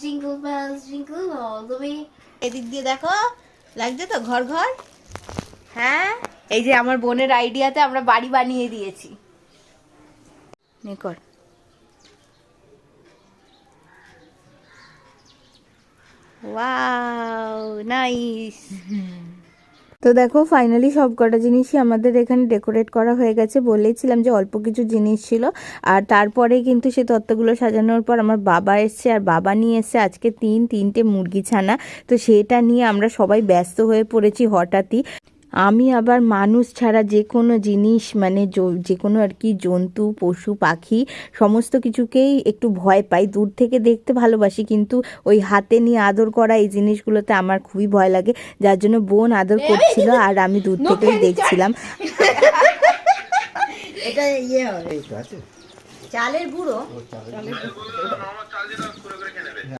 Jingle bells jingle all the way. এদিক দিয়ে দেখো, লাগছে তো ঘর ঘর। হ্যাঁ, এই যে আমার বোনের আইডিয়াতে আমরা বাড়ি বানিয়ে দিয়েছি। নেকর ওয়াও নাইস। তো দেখো ফাইনালি সব কটা জিনিসই আমাদের এখানে ডেকোরেট করা হয়ে গেছে। বলেইছিলাম যে অল্প কিছু জিনিস ছিল, আর তারপরে কিন্তু সে তত্ত্বগুলো সাজানোর পর আমার বাবা এসছে, আর বাবা নিয়ে এসছে আজকে তিনটে মুরগি ছানা। তো সেটা নিয়ে আমরা সবাই ব্যস্ত হয়ে পড়েছি হঠাৎই। আমি আবার মানুষ ছাড়া যে কোনো জিনিস মানে যে কোনো আর কি জন্তু পশু পাখি সমস্ত কিছুকেই একটু ভয় পাই। দূর থেকে দেখতে ভালোবাসি, কিন্তু ওই হাতে নিয়ে আদর করা এই জিনিসগুলোতে আমার খুবই ভয় লাগে। যার জন্য বোন আদর করছিল আর আমি দূর থেকেই দেখছিলাম। এটা ইয়ে হবে, চালের গুঁড়ো।